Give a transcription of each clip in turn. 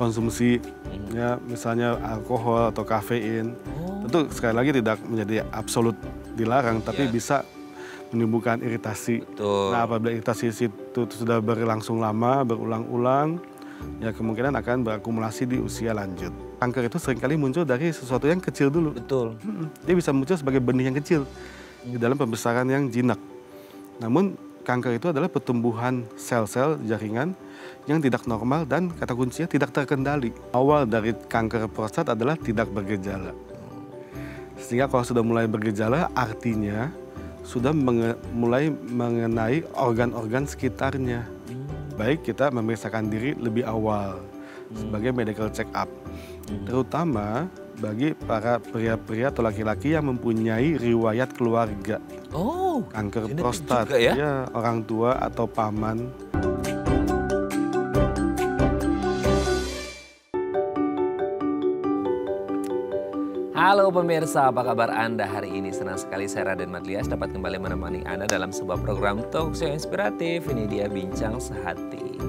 konsumsi, ya misalnya alkohol atau kafein. Tentu sekali lagi tidak menjadi absolut dilarang, tapi bisa menimbulkan iritasi. Betul. Nah, apabila iritasi itu sudah berlangsung lama, berulang-ulang, ya kemungkinan akan berakumulasi di usia lanjut. Kanker itu seringkali muncul dari sesuatu yang kecil dulu. Betul. Dia bisa muncul sebagai benih yang kecil di dalam pembesaran yang jinak. Namun kanker itu adalah pertumbuhan sel-sel jaringan yang tidak normal dan kata kuncinya tidak terkendali. Awal dari kanker prostat adalah tidak bergejala. Sehingga kalau sudah mulai bergejala artinya sudah mulai mengenai organ-organ sekitarnya. Baik kita memeriksakan diri lebih awal sebagai medical check up. Terutama bagi para pria-pria atau laki-laki yang mempunyai riwayat keluarga. Kanker prostat, juga ya? Ya, orang tua atau paman. Halo pemirsa, apa kabar Anda hari ini? Senang sekali saya Raden Madlias dapat kembali menemani Anda dalam sebuah program talk show inspiratif. Ini dia Bincang Sehati.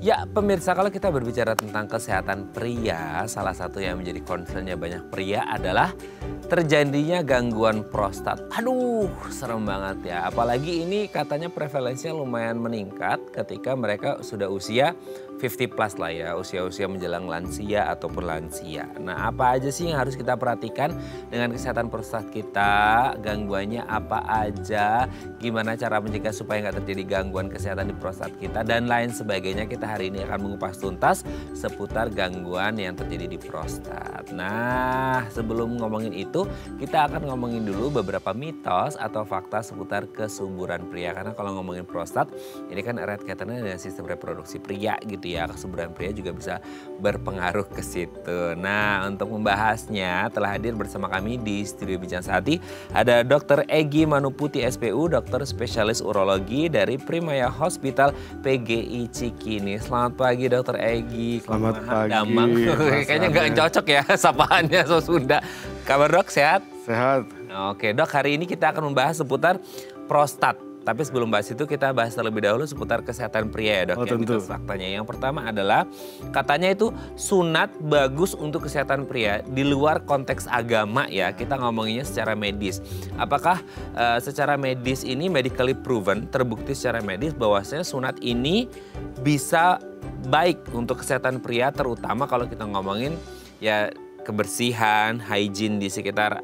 Ya pemirsa, kalau kita berbicara tentang kesehatan pria, salah satu yang menjadi concernnya banyak pria adalah terjadinya gangguan prostat. Aduh, serem banget ya. Apalagi ini katanya prevalensinya lumayan meningkat ketika mereka sudah usia 50 plus lah ya, usia-usia menjelang lansia ataupun lansia. Nah, apa aja sih yang harus kita perhatikan dengan kesehatan prostat kita? Gangguannya apa aja? Gimana cara mencegah supaya nggak terjadi gangguan kesehatan di prostat kita? Dan lain sebagainya. Kita hari ini akan mengupas tuntas seputar gangguan yang terjadi di prostat. Nah, sebelum ngomongin itu, kita akan ngomongin dulu beberapa mitos atau fakta seputar kesuburan pria. Karena kalau ngomongin prostat, ini kan erat kaitannya dengan sistem reproduksi pria gitu ya. Kesuburan pria juga bisa berpengaruh ke situ. Nah, untuk membahasnya telah hadir bersama kami di studio Bincang Sehati ada Dr. Egy Manuputi SPU, dokter spesialis urologi dari Primaya Hospital PGI Cikini. Selamat pagi Dr. Egy. Selamat pagi. Damang. Kayaknya nggak cocok ya sapaannya so Sunda. Kabar dok, sehat? Sehat. Oke dok, hari ini kita akan membahas seputar prostat. Tapi sebelum bahas itu kita bahas terlebih dahulu seputar kesehatan pria ya dok. Tentu. Faktanya yang pertama adalah katanya itu sunat bagus untuk kesehatan pria di luar konteks agama ya. Kita ngomonginnya secara medis. Apakah secara medis ini medically proven, terbukti secara medis bahwasanya sunat ini bisa baik untuk kesehatan pria, terutama kalau kita ngomongin ya kebersihan, hygiene di sekitar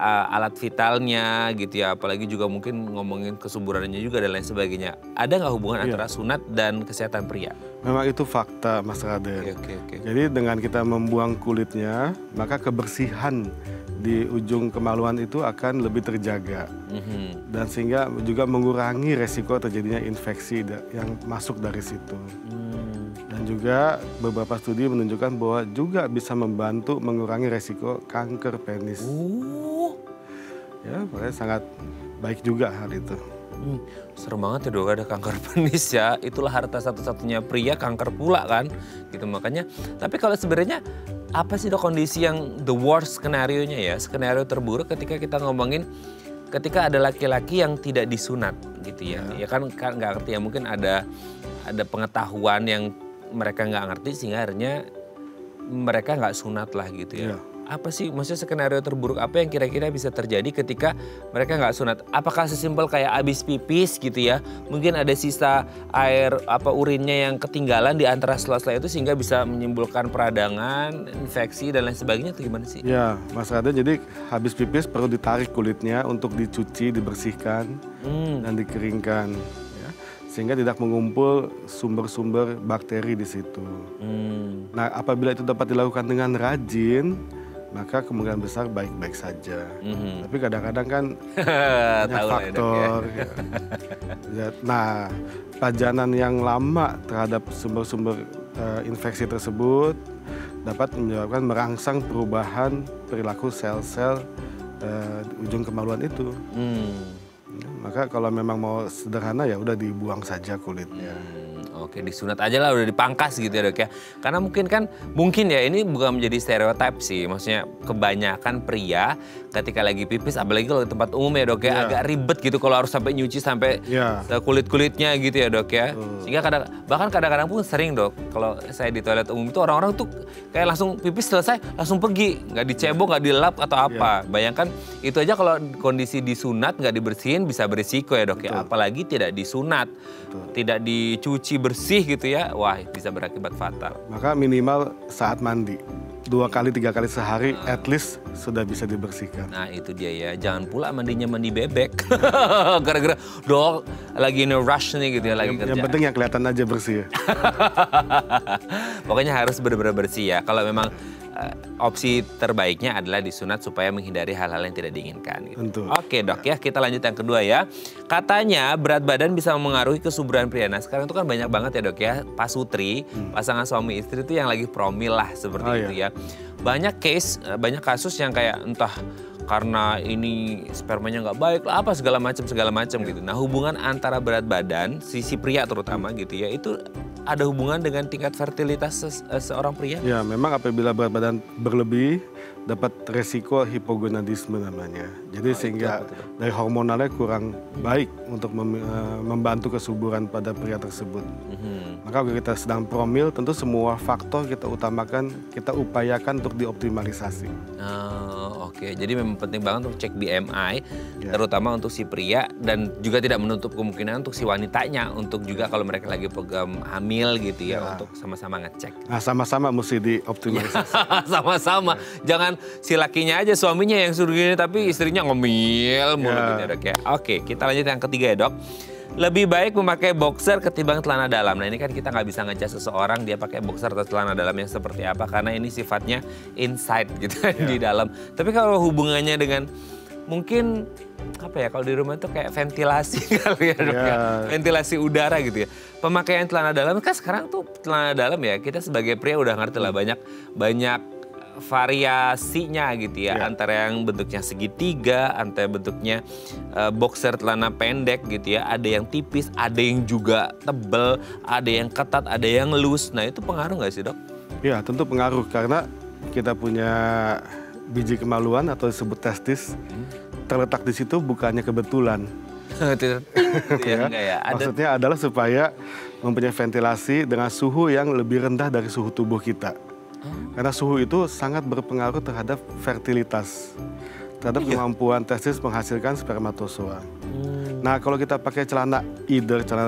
alat vitalnya gitu ya, apalagi juga mungkin ngomongin kesuburannya juga dan lain sebagainya. Ada nggak hubungan antara sunat dan kesehatan pria? Memang itu fakta Mas Raden. Oke. Jadi dengan kita membuang kulitnya, maka kebersihan di ujung kemaluan itu akan lebih terjaga. Dan sehingga juga mengurangi resiko terjadinya infeksi yang masuk dari situ. Dan juga beberapa studi menunjukkan bahwa juga bisa membantu mengurangi resiko kanker penis. Ya, makanya sangat baik juga hal itu. Serem banget ya dok, ada kanker penis ya. Itulah harta satu-satunya pria, kanker pula kan. Gitu makanya. Tapi kalau sebenarnya apa sih dok kondisi yang the worst skenario-nya ya? Skenario terburuk ketika kita ngomongin ketika ada laki-laki yang tidak disunat gitu ya. Ya kan nggak ngerti ya, mungkin ada pengetahuan yang mereka nggak ngerti sehingga akhirnya mereka nggak sunat lah gitu ya. Apa sih maksudnya skenario terburuk apa yang kira-kira bisa terjadi ketika mereka nggak sunat? Apakah sesimpel kayak abis pipis gitu ya? Mungkin ada sisa air urinnya yang ketinggalan di antara sela-sela itu sehingga bisa menimbulkan peradangan, infeksi dan lain sebagainya atau gimana sih? Ya, Mas Raden, jadi habis pipis perlu ditarik kulitnya untuk dicuci, dibersihkan dan dikeringkan. Sehingga tidak mengumpul sumber-sumber bakteri di situ. Nah, apabila itu dapat dilakukan dengan rajin, maka kemungkinan besar baik-baik saja. Tapi kadang-kadang kan banyak faktor. Nah, pajanan yang lama terhadap sumber-sumber infeksi tersebut dapat menyebabkan merangsang perubahan perilaku sel-sel ujung kemaluan itu. Maka kalau memang mau sederhana ya udah dibuang saja kulitnya. Oke, disunat aja lah, udah dipangkas gitu ya dok ya. Karena mungkin ya ini bukan menjadi stereotip sih. Maksudnya kebanyakan pria ketika lagi pipis, apalagi kalau di tempat umum ya dok ya, agak ribet gitu kalau harus sampai nyuci sampai kulit-kulitnya gitu ya dok ya. Sehingga bahkan kadang-kadang pun sering dok, kalau saya di toilet umum itu orang-orang tuh kayak langsung pipis selesai, langsung pergi. Nggak dicebok, nggak dilap atau apa. Bayangkan itu aja kalau kondisi disunat, nggak dibersihin bisa berisiko ya dok ya. Apalagi tidak disunat, tidak dicuci bersih gitu ya, wah bisa berakibat fatal. Maka minimal saat mandi 2 kali 3 kali sehari at least sudah bisa dibersihkan. Nah itu dia ya, jangan pula mandinya mandi bebek. Gara-gara dok lagi in a rush nih gitu ya, lagi kerja. Yang penting yang kelihatan aja bersih ya. Pokoknya harus benar-benar bersih ya. Kalau memang opsi terbaiknya adalah disunat supaya menghindari hal-hal yang tidak diinginkan. Gitu. Oke dok ya, kita lanjut yang kedua ya. Katanya berat badan bisa memengaruhi kesuburan pria. Nah sekarang itu kan banyak banget ya dok ya, pasutri, pasangan suami istri itu yang lagi promil lah seperti itu ya. Banyak kasus yang kayak entah karena ini spermanya nggak baik lah, apa segala macam gitu. Nah hubungan antara berat badan, sisi pria terutama gitu ya, itu ada hubungan dengan tingkat fertilitas seorang pria? Ya, memang apabila berat badan berlebih dapat resiko hipogonadisme namanya. Jadi sehingga dari hormonalnya kurang baik untuk membantu kesuburan pada pria tersebut. Maka kalau kita sedang promil, tentu semua faktor kita utamakan, kita upayakan untuk dioptimalisasi. Oke, jadi memang penting banget untuk cek BMI, terutama untuk si pria, dan juga tidak menutup kemungkinan untuk si wanitanya, untuk juga kalau mereka lagi program hamil gitu ya, untuk sama-sama ngecek. Nah, sama-sama mesti dioptimalisasi. Sama-sama, jangan si lakinya aja, suaminya yang suruh gini, tapi istrinya ngomil mulu gitu ya dok ya. Oke, kita lanjut yang ketiga ya dok. Lebih baik memakai boxer ketimbang celana dalam. Nah ini kan kita nggak bisa ngejudge seseorang dia pakai boxer atau celana dalam yang seperti apa, karena ini sifatnya inside gitu di dalam. Tapi kalau hubungannya dengan mungkin apa ya, kalau di rumah itu kayak ventilasi kali ya dok ya, ventilasi udara gitu ya. Pemakaian celana dalam kan sekarang tuh celana dalam ya, kita sebagai pria udah ngerti lah banyak variasinya gitu ya, antara yang bentuknya segitiga, antara bentuknya boxer celana pendek gitu ya, ada yang tipis, ada yang juga tebel, ada yang ketat, ada yang loose. Nah itu pengaruh nggak sih dok? Ya tentu pengaruh, karena kita punya biji kemaluan atau disebut testis, terletak di situ bukannya kebetulan. Maksudnya adalah supaya mempunyai ventilasi dengan suhu yang lebih rendah dari suhu tubuh kita. Karena suhu itu sangat berpengaruh terhadap fertilitas, terhadap kemampuan testis menghasilkan spermatozoa. Nah kalau kita pakai celana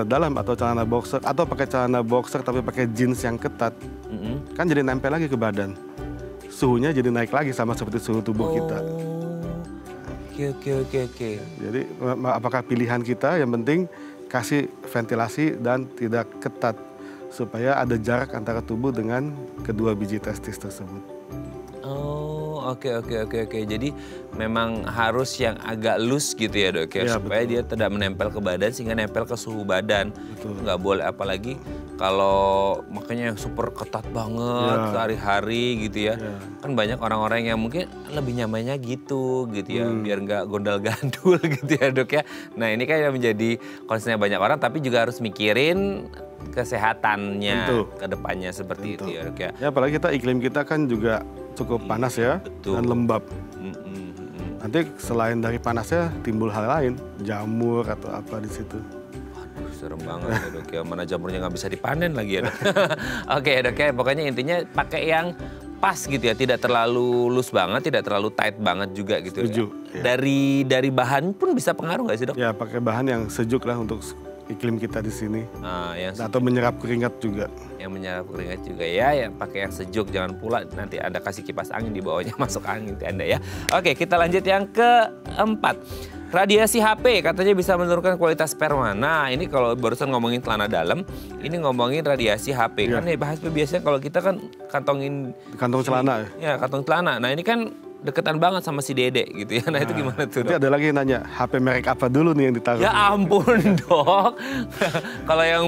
dalam atau celana boxer, atau pakai celana boxer tapi pakai jeans yang ketat, kan jadi nempel lagi ke badan. Suhunya jadi naik lagi sama seperti suhu tubuh kita. Oke. Jadi apakah pilihan kita, yang penting kasih ventilasi dan tidak ketat, supaya ada jarak antara tubuh dengan kedua biji testis tersebut. Oke. Jadi memang harus yang agak loose gitu ya dok ya, supaya dia tidak menempel ke badan sehingga nempel ke suhu badan. Nggak boleh, apalagi kalau makanya yang super ketat banget sehari-hari gitu ya. Kan banyak orang-orang yang mungkin lebih nyamannya gitu ya, biar nggak gondal-gandul gitu ya dok ya. Nah ini kan yang menjadi concernnya banyak orang, tapi juga harus mikirin kesehatannya ke depannya seperti itu ya dok ya. Ya apalagi iklim kita kan juga cukup panas ya, dan lembab. Nanti selain dari panasnya timbul hal lain, jamur atau apa di situ. Aduh serem banget ya dok ya, mana jamurnya nggak bisa dipanen lagi ya dok. Oke dok ya, pokoknya intinya pakai yang pas gitu ya, tidak terlalu loose banget, tidak terlalu tight banget juga gitu ya. Dari bahan pun bisa pengaruh nggak sih dok? Ya pakai bahan yang sejuk lah untuk iklim kita di sini. Atau menyerap keringat juga. Yang menyerap keringat juga ya, pakai yang sejuk, jangan pula nanti Anda kasih kipas angin di bawahnya masuk angin ke Anda ya. Oke, kita lanjut yang keempat. Radiasi HP katanya bisa menurunkan kualitas sperma. Nah, ini kalau barusan ngomongin celana dalam, ini ngomongin radiasi HP. Kan ya bahas biasanya kalau kita kan kantong celana. Ya, kantong celana. Nah, ini kan deketan banget sama si Dede gitu ya. Nah itu gimana tuh dok? Nanti ada lagi yang nanya, HP merek apa dulu nih yang ditaruh? Ya ampun dok. Kalau yang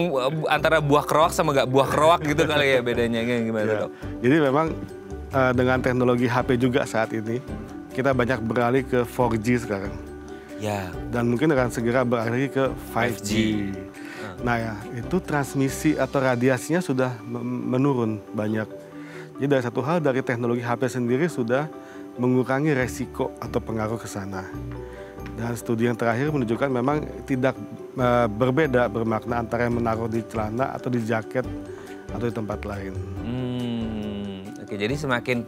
antara buah keroak sama gak buah keroak gitu kali ya bedanya, gimana dok? Jadi memang dengan teknologi HP juga saat ini, kita banyak beralih ke 4G sekarang. Dan mungkin akan segera beralih ke 5G. Nah ya, itu transmisi atau radiasinya sudah menurun banyak. Jadi dari satu hal, dari teknologi HP sendiri sudah mengurangi resiko atau pengaruh ke sana. Dan studi yang terakhir menunjukkan memang tidak berbeda bermakna antara yang menaruh di celana atau di jaket atau di tempat lain. Oke, jadi semakin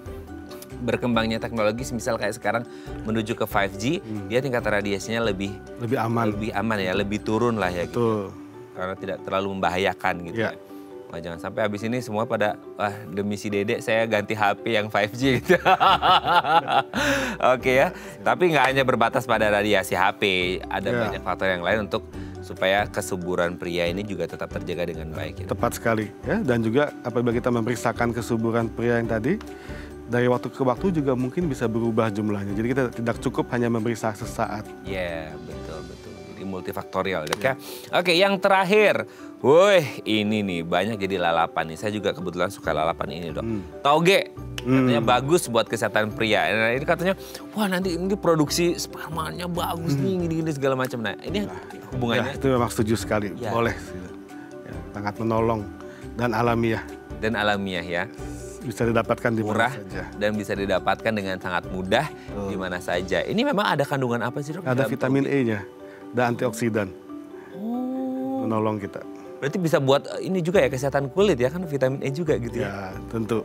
berkembangnya teknologi, misal kayak sekarang menuju ke 5G, dia tingkat radiasinya lebih aman ya, lebih turun lah ya. Betul. Gitu. Karena tidak terlalu membahayakan gitu ya. Wah, jangan sampai habis ini semua pada, wah demi si Dedek saya ganti HP yang 5G gitu. Oke ya, tapi nggak hanya berbatas pada radiasi HP, ada banyak faktor yang lain untuk supaya kesuburan pria ini juga tetap terjaga dengan baik. Gitu. Tepat sekali ya, dan juga apabila kita memeriksakan kesuburan pria yang tadi, dari waktu ke waktu juga mungkin bisa berubah jumlahnya. Jadi kita tidak cukup hanya memeriksa sesaat. Ya, betul. Jadi multifaktorial, dok ya. Oke, yang terakhir. Woi, ini nih banyak jadi lalapan nih. Saya juga kebetulan suka lalapan ini, dok. Toge. Katanya bagus buat kesehatan pria. Nah, ini katanya, wah nanti ini produksi spermanya bagus nih, gini-gini segala macam. Nah, ini hubungannya. Ya, itu memang setuju sekali. Ya. Boleh. Ya, sangat menolong dan alamiah. Ya. Bisa didapatkan di murah mana saja. Dan bisa didapatkan dengan sangat mudah di mana saja. Ini memang ada kandungan apa sih, dok? Ada vitamin E-nya dan antioksidan. Menolong kita. Berarti bisa buat ini juga ya, kesehatan kulit ya, kan vitamin E juga gitu ya? Ya, tentu.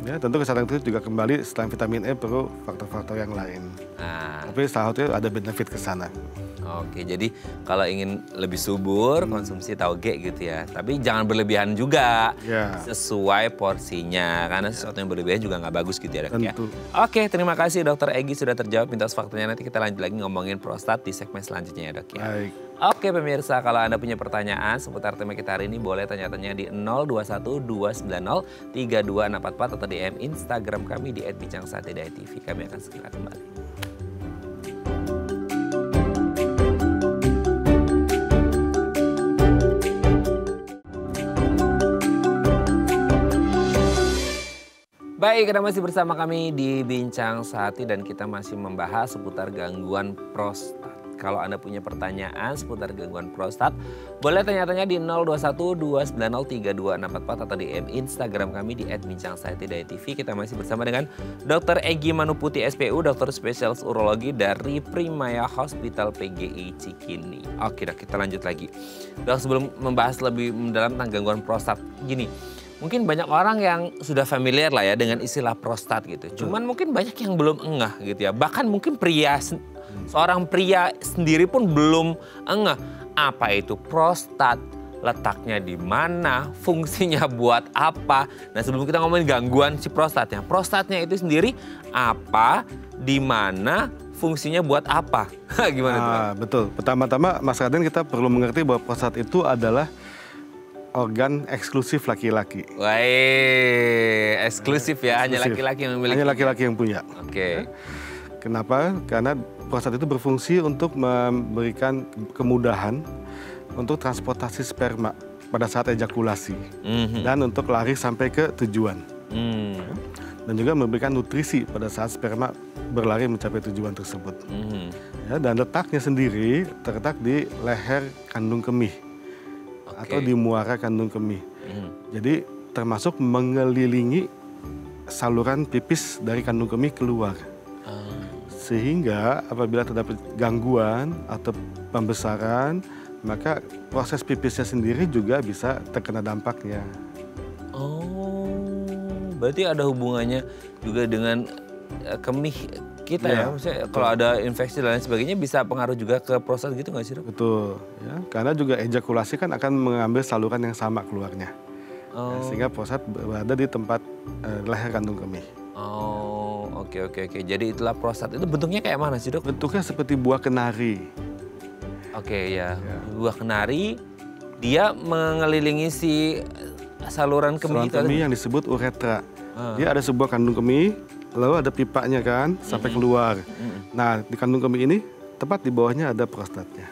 Ya, tentu kesehatan kulit juga kembali selain vitamin E perlu faktor-faktor yang lain. Tapi salah satunya ada benefit ke sana. Oke, jadi kalau ingin lebih subur, konsumsi tauge gitu ya. Tapi jangan berlebihan juga, sesuai porsinya. Karena sesuatu yang berlebihan juga nggak bagus gitu ya, dok ya. Oke, terima kasih Dokter Egy sudah terjawab mitos faktornya. Nanti kita lanjut lagi ngomongin prostat di segmen selanjutnya ya, dok ya. Baik. Oke pemirsa, kalau Anda punya pertanyaan seputar tema kita hari ini, boleh tanya-tanya di 0212903244 atau DM Instagram kami di @bincangsaat.tv. Kami akan segera kembali. Baik, Anda masih bersama kami di Bincang Sehati dan kita masih membahas seputar gangguan prostat. Kalau Anda punya pertanyaan seputar gangguan prostat, boleh tanya-tanya di 0212903244 atau di Instagram kami di @bincangsaati.tv. Kita masih bersama dengan Dr. Egy Manuputi SPU, dokter spesialis urologi dari Primaya Hospital PGI Cikini. Oke, dok, kita lanjut lagi. Dok, sebelum membahas lebih mendalam tentang gangguan prostat, gini. Mungkin banyak orang yang sudah familiar lah ya dengan istilah prostat gitu. Cuman mungkin banyak yang belum engah gitu ya. Bahkan mungkin seorang pria sendiri pun belum engah. Apa itu prostat? Letaknya di mana? Fungsinya buat apa? Nah, sebelum kita ngomongin gangguan si prostatnya. Prostatnya itu sendiri apa? Di mana? Fungsinya buat apa? Gimana tuh? Betul. Pertama-tama Mas Raden, kita perlu mengerti bahwa prostat itu adalah organ eksklusif laki-laki. Wah, eksklusif ya, hanya laki-laki yang memiliki. Hanya laki-laki yang punya. Oke. Kenapa? Karena prostat itu berfungsi untuk memberikan kemudahan untuk transportasi sperma pada saat ejakulasi dan untuk lari sampai ke tujuan. Dan juga memberikan nutrisi pada saat sperma berlari mencapai tujuan tersebut. Ya, dan letaknya sendiri terletak di leher kandung kemih. Atau di muara kandung kemih. Jadi termasuk mengelilingi saluran pipis dari kandung kemih keluar. Sehingga apabila terdapat gangguan atau pembesaran, maka proses pipisnya sendiri juga bisa terkena dampaknya. Oh, berarti ada hubungannya juga dengan kemih kita ya, maksudnya kalau ada infeksi dan lain sebagainya bisa pengaruh juga ke prostat gitu nggak sih, dok? Betul, ya, karena juga ejakulasi kan akan mengambil saluran yang sama keluarnya, ya, sehingga prostat berada di tempat leher kandung kemih. Oh, oke. Jadi itulah prostat. Itu bentuknya kayak mana sih, dok? Bentuknya seperti buah kenari. Oke, ya. Buah kenari, dia mengelilingi si saluran kemih. Saluran kemih yang disebut uretra. Dia ada sebuah kandung kemih. Lalu ada pipanya kan, sampai keluar. Nah, di kandung kemih ini, tepat di bawahnya ada prostatnya.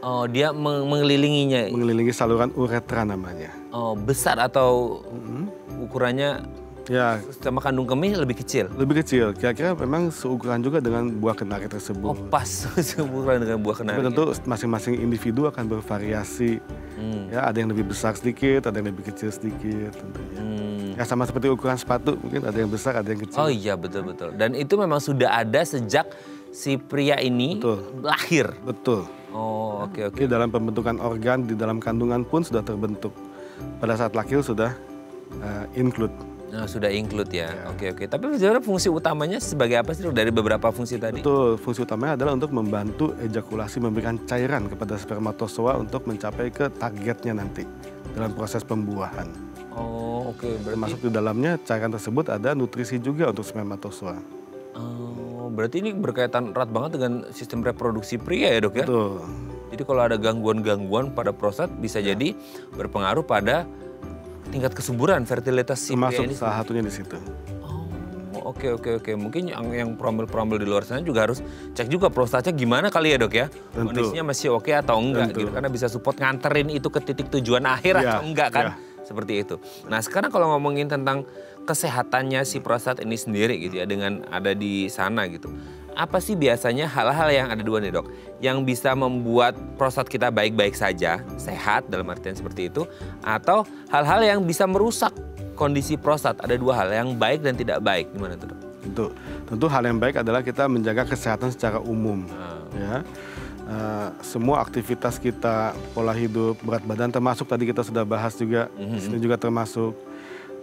Oh, dia mengelilinginya? Mengelilingi saluran uretra namanya. Oh, besar atau ukurannya? Ya, sama kandung kemih lebih kecil. lebih kecil. Kira-kira memang seukuran juga dengan buah kenari tersebut. Oh pas seukuran dengan buah kenari. Tapi tentu masing-masing individu akan bervariasi. Ya, ada yang lebih besar sedikit, ada yang lebih kecil sedikit tentunya. Ya sama seperti ukuran sepatu, mungkin ada yang besar, ada yang kecil. Oh iya betul-betul. Dan itu memang sudah ada sejak si pria ini lahir. Betul. Oh oke. Jadi dalam pembentukan organ di dalam kandungan pun sudah terbentuk. Pada saat lahir sudah include. Nah, sudah include ya. Oke. Tapi sebenarnya fungsi utamanya sebagai apa sih dari beberapa fungsi tadi? Betul, fungsi utamanya adalah untuk membantu ejakulasi, memberikan cairan kepada spermatozoa untuk mencapai ke targetnya nanti dalam proses pembuahan. Oh oke. Termasuk di dalamnya cairan tersebut ada nutrisi juga untuk spermatozoa. Oh berarti ini berkaitan erat banget dengan sistem reproduksi pria ya dok ya? Betul. Jadi kalau ada gangguan-gangguan pada prostat bisa jadi berpengaruh pada tingkat kesuburan fertilitas si pria Termasuk ini. salah satunya di situ. Oh oke. Mungkin yang promil-promil di luar sana juga harus cek juga prostatnya gimana kali ya dok ya? Tentu. Kondisinya masih oke atau enggak gitu. Karena bisa support nganterin itu ke titik tujuan akhir atau enggak kan? Seperti itu. Nah sekarang kalau ngomongin tentang kesehatannya si prostat ini sendiri gitu ya dengan ada di sana gitu. Apa sih biasanya hal-hal yang ada dua nih dok, yang bisa membuat prostat kita baik-baik saja, sehat dalam artian seperti itu, atau hal-hal yang bisa merusak kondisi prostat? Ada dua hal, yang baik dan tidak baik. Gimana tuh dok? Tentu hal yang baik adalah kita menjaga kesehatan secara umum. Ya. Semua aktivitas kita, pola hidup, berat badan termasuk tadi kita sudah bahas juga, di sini juga termasuk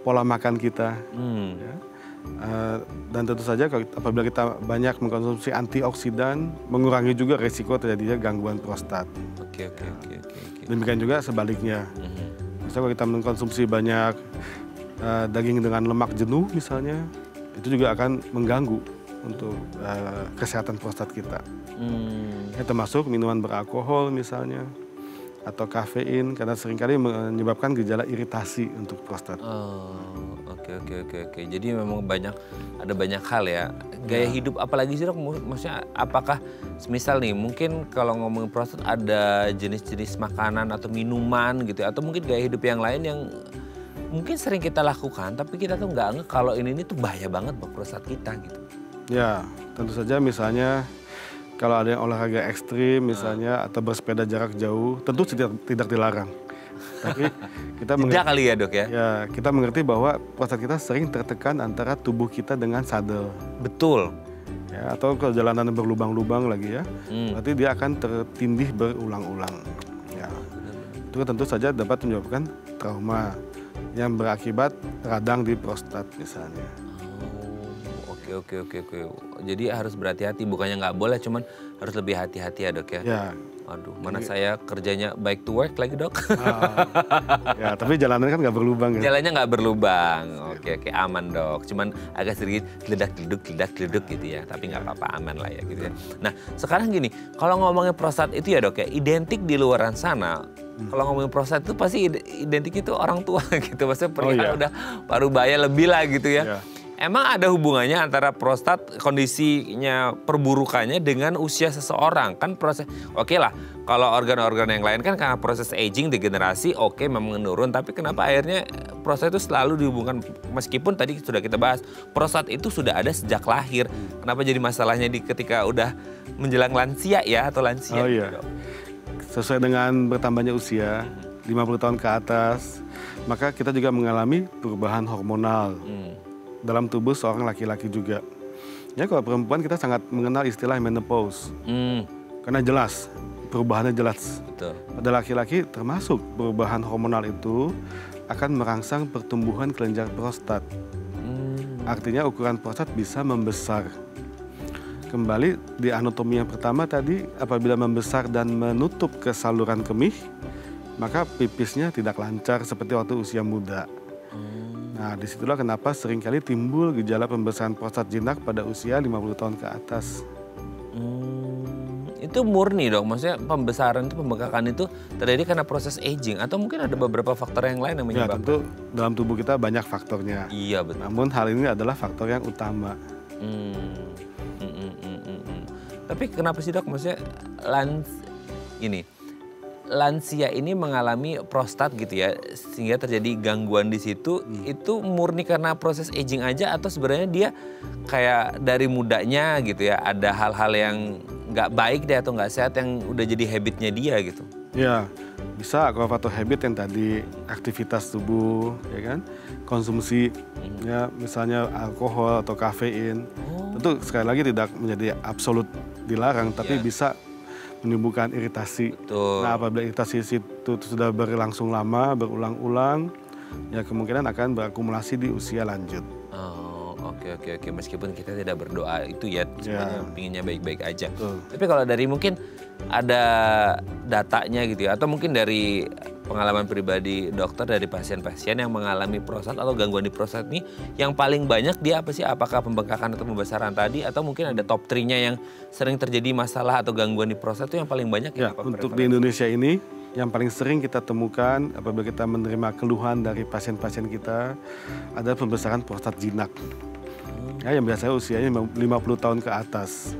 pola makan kita. Ya. Dan tentu saja apabila kita banyak mengkonsumsi antioksidan, mengurangi juga risiko terjadinya gangguan prostat. Oke. Demikian juga sebaliknya. Misalnya kalau kita mengkonsumsi banyak daging dengan lemak jenuh misalnya, itu juga akan mengganggu untuk kesehatan prostat kita. Ya, termasuk minuman beralkohol misalnya, atau kafein, karena seringkali menyebabkan gejala iritasi untuk prostat. Oke. Jadi memang ada banyak hal ya. Gaya hidup apalagi sih dok? Maksudnya apakah misal nih mungkin kalau ngomongin prostat ada jenis-jenis makanan atau minuman gitu ya, atau mungkin gaya hidup yang lain yang mungkin sering kita lakukan tapi kita tuh nggak ngeh kalau ini tuh bahaya banget buat prostat kita gitu. Ya, tentu saja misalnya kalau ada yang olahraga ekstrim misalnya atau bersepeda jarak jauh, tentu tidak dilarang. Tapi kita mengerti kali ya dok ya? Ya, kita mengerti bahwa prostat kita sering tertekan antara tubuh kita dengan sadel. Betul. Ya, atau kalau jalanan berlubang-lubang lagi ya, berarti dia akan tertindih berulang-ulang. Ya, itu tentu saja dapat menyebabkan trauma yang berakibat radang di prostat misalnya. Oke. Jadi harus berhati-hati, bukannya nggak boleh, cuman harus lebih hati-hati ya dok ya? Ya. Aduh, mana saya kerjanya baik to work lagi dok? Ya, tapi jalannya kan nggak berlubang ya? Jalannya nggak berlubang, oke, aman dok. Cuman agak sedikit geledak-geleduk gitu ya, tapi nggak apa-apa, aman lah ya gitu ya. Nah sekarang gini, kalau ngomongin prostat itu ya dok ya, identik di luaran sana, kalau ngomongin prostat itu pasti identik itu orang tua gitu, maksudnya pria udah paruh baya lebih lah gitu ya. Emang ada hubungannya antara prostat kondisinya perburukannya dengan usia seseorang? Kan proses, oke lah kalau organ-organ yang lain kan karena proses aging, degenerasi oke memang menurun. Tapi kenapa akhirnya prostat itu selalu dihubungkan, meskipun tadi sudah kita bahas, prostat itu sudah ada sejak lahir. Kenapa jadi masalahnya ketika udah menjelang lansia ya atau lansia? Oh iya, sesuai dengan bertambahnya usia, 50 tahun ke atas, maka kita juga mengalami perubahan hormonal. Dalam tubuh seorang laki-laki juga. Ya kalau perempuan kita sangat mengenal istilah menopause. Karena jelas, perubahannya jelas. Betul. Pada laki-laki termasuk perubahan hormonal itu akan merangsang pertumbuhan kelenjar prostat. Artinya ukuran prostat bisa membesar. Kembali di anatomi yang pertama tadi, apabila membesar dan menutup ke saluran kemih, maka pipisnya tidak lancar seperti waktu usia muda. Nah, disitulah kenapa seringkali timbul gejala pembesaran prostat jinak pada usia 50 tahun ke atas. Itu murni dong, maksudnya pembesaran itu, pembengkakan itu terjadi karena proses aging atau mungkin ada beberapa faktor yang lain yang menyebabkan? Ya tentu dalam tubuh kita banyak faktornya. Iya betul. Namun hal ini adalah faktor yang utama. Tapi kenapa sih dok, maksudnya lansia ini mengalami prostat gitu ya, sehingga terjadi gangguan di situ, itu murni karena proses aging aja atau sebenarnya dia kayak dari mudanya gitu ya, ada hal-hal yang nggak baik deh atau nggak sehat yang udah jadi habitnya dia gitu? Ya, bisa kalau faktor habit yang tadi aktivitas tubuh, ya kan, konsumsi, ya misalnya alkohol atau kafein. Tentu sekali lagi tidak menjadi absolut dilarang, tapi bisa menimbulkan iritasi. Betul. Nah, apabila iritasi itu sudah berlangsung lama, berulang-ulang, ya kemungkinan akan berakumulasi di usia lanjut. Oh, oke. Meskipun kita tidak berdoa itu ya, sebenarnya pinginnya baik-baik aja. Betul. Tapi kalau dari mungkin ada datanya gitu ya, atau mungkin dari pengalaman pribadi dokter dari pasien-pasien yang mengalami prostat atau gangguan di prostat ini, yang paling banyak dia apa sih? Apakah pembengkakan atau pembesaran tadi, atau mungkin ada top 3-nya yang sering terjadi masalah atau gangguan di prostat itu yang paling banyak Ya, untuk di Indonesia ini yang paling sering kita temukan apabila kita menerima keluhan dari pasien-pasien kita adalah pembesaran prostat jinak. Ya, yang biasanya usianya 50 tahun ke atas.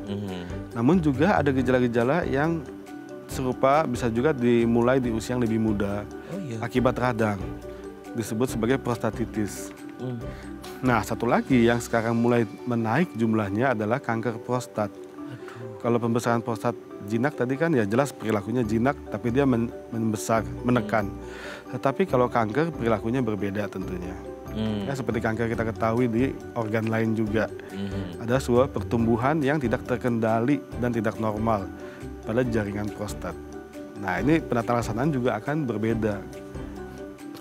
Namun juga ada gejala-gejala yang serupa bisa juga dimulai di usia yang lebih muda akibat radang, disebut sebagai prostatitis. Nah, satu lagi yang sekarang mulai menaik jumlahnya adalah kanker prostat. Kalau pembesaran prostat jinak tadi kan ya jelas perilakunya jinak, tapi dia membesar, menekan. Tetapi kalau kanker perilakunya berbeda tentunya. Ya, seperti kanker kita ketahui di organ lain juga. Ada sebuah pertumbuhan yang tidak terkendali dan tidak normal pada jaringan prostat. Nah, ini penata laksanaan juga akan berbeda.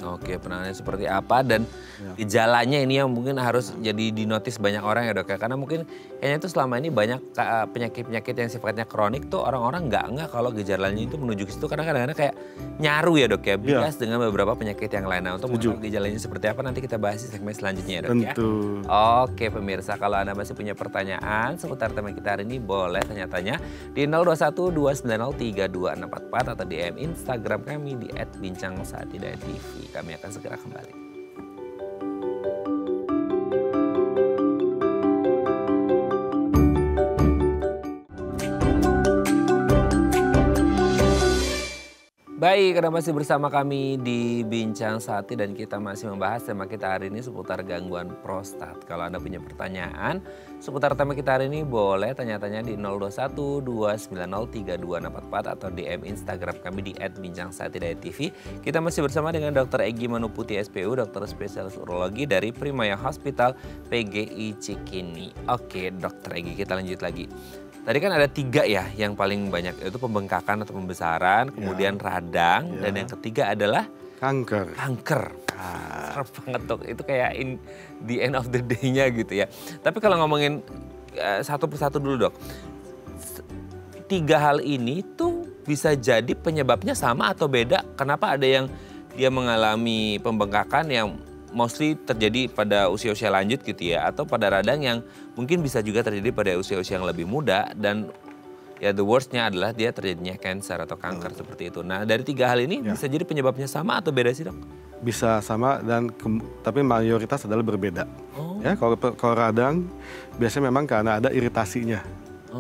Oke, penanganannya seperti apa dan gejalanya ini yang mungkin harus jadi dinotis banyak orang ya dok ya. Karena mungkin kayaknya itu selama ini banyak penyakit-penyakit yang sifatnya kronik tuh orang-orang nggak kalau gejalanya itu menuju ke situ. Karena kadang-kadang kayak nyaru ya dok ya, bias dengan beberapa penyakit yang lain. Nah, untuk mengetahui gejalanya seperti apa nanti kita bahas di segmen selanjutnya ya dok ya. Tentu. Oke pemirsa, kalau Anda masih punya pertanyaan seputar tema kita hari ini boleh tanya-tanya di 021 290 3244 atau DM Instagram kami di @bincangsaatidayatv. Kami akan segera kembali. Baik, Anda masih bersama kami di Bincang Saati dan kita masih membahas tema kita hari ini seputar gangguan prostat. Kalau Anda punya pertanyaan seputar tema kita hari ini boleh tanya-tanya di 021 290 3244 atau DM Instagram kami di @bincangsaatidayatv. Kita masih bersama dengan Dr. Egy Manuputi SPU, dokter spesialis urologi dari Primaya Hospital PGI Cikini. Oke, Dr. Egy, kita lanjut lagi. Tadi kan ada 3 ya yang paling banyak, yaitu pembengkakan atau pembesaran, kemudian radang, dan yang ketiga adalah kanker. Serem banget dok, itu kayak the end of the day-nya gitu ya. Tapi kalau ngomongin satu persatu dulu dok, 3 hal ini tuh bisa jadi penyebabnya sama atau beda? Kenapa ada yang dia mengalami pembengkakan yang mostly terjadi pada usia-usia lanjut gitu ya, atau pada radang yang mungkin bisa juga terjadi pada usia-usia yang lebih muda, dan ya the worst-nya adalah dia terjadinya cancer atau kanker seperti itu. Nah, dari 3 hal ini bisa jadi penyebabnya sama atau beda sih dok? Bisa sama dan tapi mayoritas adalah berbeda. Ya, kalau radang biasanya memang karena ada iritasinya,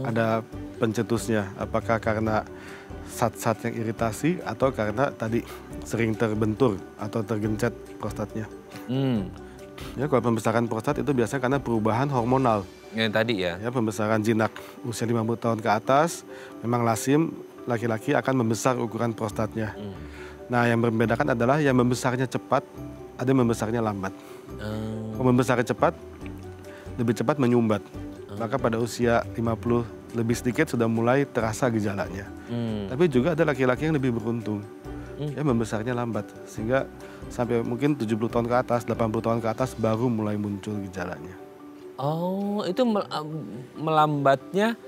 ada pencetusnya. Apakah karena zat-zat yang iritasi atau karena tadi sering terbentur atau tergencet prostatnya. Ya, kalau pembesaran prostat itu biasanya karena perubahan hormonal. Yang tadi ya? Ya, pembesaran jinak usia 50 tahun ke atas memang lazim laki-laki akan membesar ukuran prostatnya. Nah, yang membedakan adalah yang membesarnya cepat, ada yang membesarnya lambat. Kalau membesarnya cepat, lebih cepat menyumbat. Maka pada usia 50 lebih sedikit sudah mulai terasa gejalanya. Tapi juga ada laki-laki yang lebih beruntung. Ya, membesarnya lambat. Sehingga sampai mungkin 70 tahun ke atas, 80 tahun ke atas baru mulai muncul gejalanya. Oh, itu melambatnya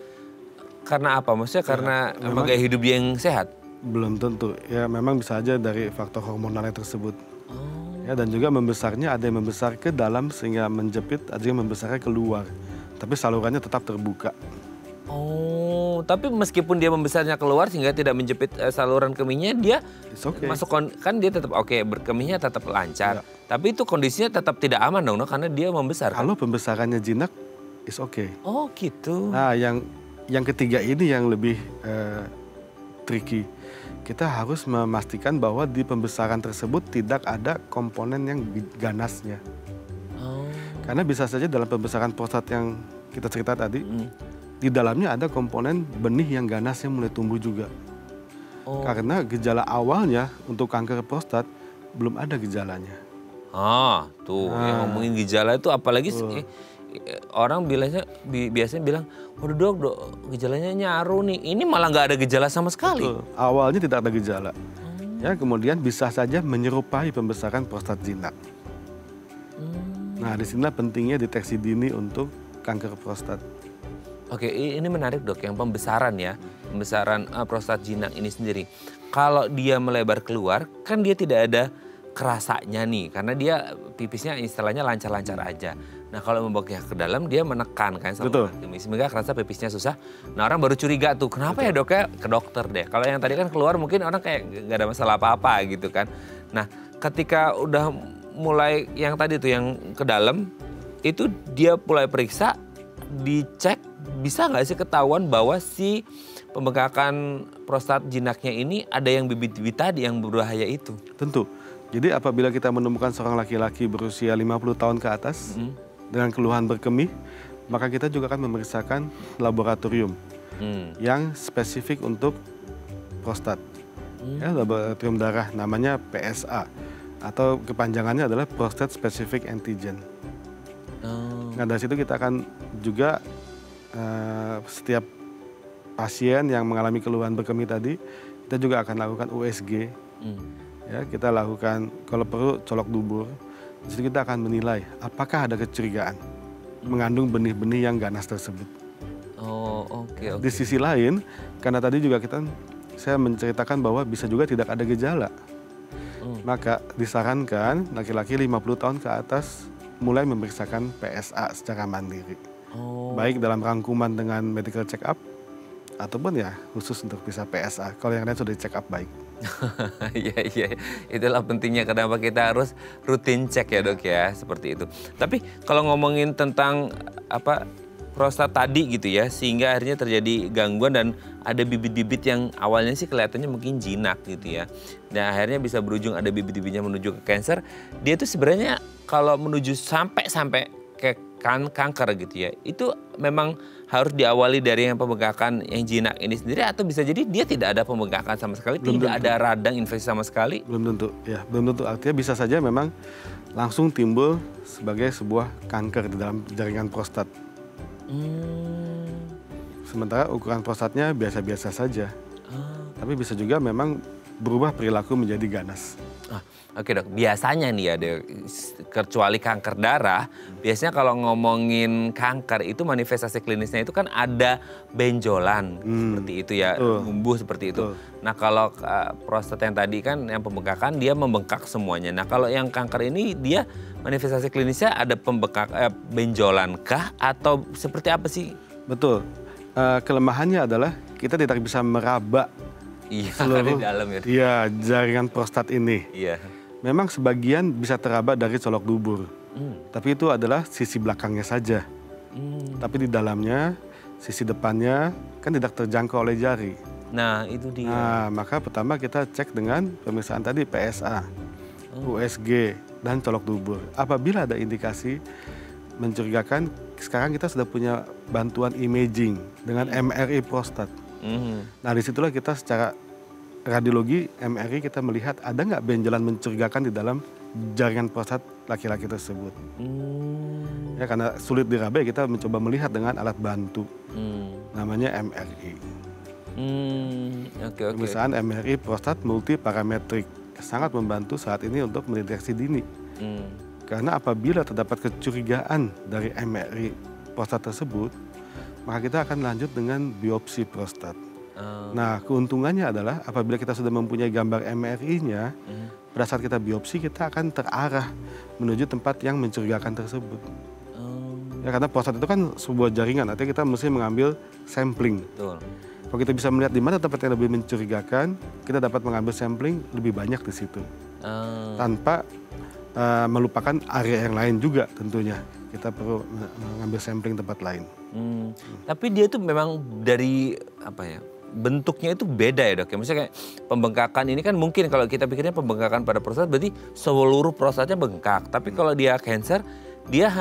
karena apa? Maksudnya karena memang gaya hidup yang sehat? Belum tentu. Ya, memang bisa aja dari faktor hormonalnya tersebut. Ya, dan juga membesarnya ada yang membesar ke dalam sehingga menjepit, ada yang membesarnya keluar. Tapi salurannya tetap terbuka. Oh, tapi meskipun dia membesarnya keluar sehingga tidak menjepit saluran kemihnya, dia masuk kan dia tetap berkemihnya tetap lancar. Tapi itu kondisinya tetap tidak aman dong, karena dia membesar. Kalau pembesarannya jinak, is okay. Oh gitu. Nah, yang ketiga ini yang lebih tricky. kita harus memastikan bahwa di pembesaran tersebut tidak ada komponen yang ganasnya. Oh. Karena bisa saja dalam pembesaran prostat yang kita cerita tadi, di dalamnya ada komponen benih yang ganasnya mulai tumbuh juga. Oh. Karena gejala awalnya untuk kanker prostat belum ada gejalanya. Tuh yang ngomongin gejala itu apalagi orang biasanya bilang, waduh dok, gejalanya nyaru nih. Ini malah nggak ada gejala sama sekali. Betul. Awalnya tidak ada gejala. Ya, kemudian bisa saja menyerupai pembesaran prostat jinak. Nah, disinilah pentingnya deteksi dini untuk kanker prostat. Oke, ini menarik dok, yang pembesaran ya. Pembesaran prostat jinak ini sendiri. Kalau dia melebar keluar, kan dia tidak ada kerasanya nih. Karena dia pipisnya istilahnya lancar-lancar aja. Nah kalau membengkak ke dalam dia menekan kan sama sehingga kerasa pipisnya susah. Nah orang baru curiga tuh, kenapa ya dok ya? Ke dokter deh. Kalau yang tadi kan keluar mungkin orang kayak nggak ada masalah apa-apa gitu kan. Nah ketika udah mulai yang tadi tuh yang ke dalam, itu dia mulai periksa, dicek bisa nggak sih ketahuan bahwa si pembengkakan prostat jinaknya ini ada yang bibit-bibit tadi yang berbahaya itu? Tentu. Jadi apabila kita menemukan seorang laki-laki berusia 50 tahun ke atas dengan keluhan berkemih, maka kita juga akan memeriksakan laboratorium yang spesifik untuk prostat. Ya, laboratorium darah namanya PSA atau kepanjangannya adalah Prostate Specific Antigen. Nah dari situ kita akan juga setiap pasien yang mengalami keluhan berkemih tadi, kita juga akan lakukan USG. Ya, kita lakukan kalau perlu colok dubur. Di situ kita akan menilai apakah ada kecurigaan mengandung benih-benih yang ganas tersebut. Oke. Di sisi lain, karena tadi juga saya menceritakan bahwa bisa juga tidak ada gejala. Maka disarankan laki-laki 50 tahun ke atas mulai memeriksakan PSA secara mandiri. Baik dalam rangkuman dengan medical check up ataupun ya khusus untuk bisa PSA. Kalau yang lain sudah di check up baik. Iya. Itulah pentingnya kenapa kita harus rutin cek ya dok ya, seperti itu. Tapi kalau ngomongin tentang prostat tadi gitu ya, sehingga akhirnya terjadi gangguan dan ada bibit-bibit yang awalnya sih kelihatannya mungkin jinak gitu ya. Dan akhirnya bisa berujung ada bibit-bibitnya menuju ke kanker. Dia tuh sebenarnya kalau menuju sampai ke kanker gitu ya, itu memang harus diawali dari yang pembengkakan yang jinak ini sendiri atau bisa jadi dia tidak ada pembengkakan sama sekali, tidak ada radang infeksi sama sekali? Belum tentu, ya belum tentu. Artinya bisa saja memang langsung timbul sebagai sebuah kanker di dalam jaringan prostat. Sementara ukuran prostatnya biasa-biasa saja. Tapi bisa juga memang berubah perilaku menjadi ganas. Oke dok, biasanya nih ya dok, kecuali kanker darah, biasanya kalau ngomongin kanker itu manifestasi klinisnya itu kan ada benjolan seperti itu ya, bumbu seperti itu. Nah kalau prostat yang tadi kan yang pembengkakan dia membengkak semuanya. Nah kalau yang kanker ini dia manifestasi klinisnya ada benjolan kah atau seperti apa sih? Betul, kelemahannya adalah kita tidak bisa meraba seluruh di dalam ya. Iya, jaringan prostat ini. Iya. Memang sebagian bisa teraba dari colok dubur, tapi itu adalah sisi belakangnya saja. Tapi di dalamnya, sisi depannya kan tidak terjangkau oleh jari. Nah itu dia. Nah maka pertama kita cek dengan pemeriksaan tadi PSA, USG, dan colok dubur. Apabila ada indikasi mencurigakan, sekarang kita sudah punya bantuan imaging dengan MRI prostat. Nah disitulah kita secara radiologi MRI kita melihat ada nggak benjolan mencurigakan di dalam jaringan prostat laki-laki tersebut. Ya karena sulit diraba kita mencoba melihat dengan alat bantu namanya MRI. Pemeriksaan MRI prostat multiparametrik sangat membantu saat ini untuk mendeteksi dini. Karena apabila terdapat kecurigaan dari MRI prostat tersebut, maka kita akan lanjut dengan biopsi prostat. Nah keuntungannya adalah apabila kita sudah mempunyai gambar MRI-nya, pada saat kita biopsi kita akan terarah menuju tempat yang mencurigakan tersebut. Ya karena prostat itu kan sebuah jaringan, artinya kita mesti mengambil sampling. Kalau kita bisa melihat di mana tempat yang lebih mencurigakan, kita dapat mengambil sampling lebih banyak di situ. Tanpa melupakan area yang lain juga tentunya. Kita perlu mengambil sampling tempat lain. Tapi dia tuh memang dari bentuknya itu beda ya dok ya. Misalnya kayak pembengkakan ini kan mungkin kalau kita pikirnya pembengkakan pada prostat berarti seluruh prostatnya bengkak. Tapi kalau dia cancer dia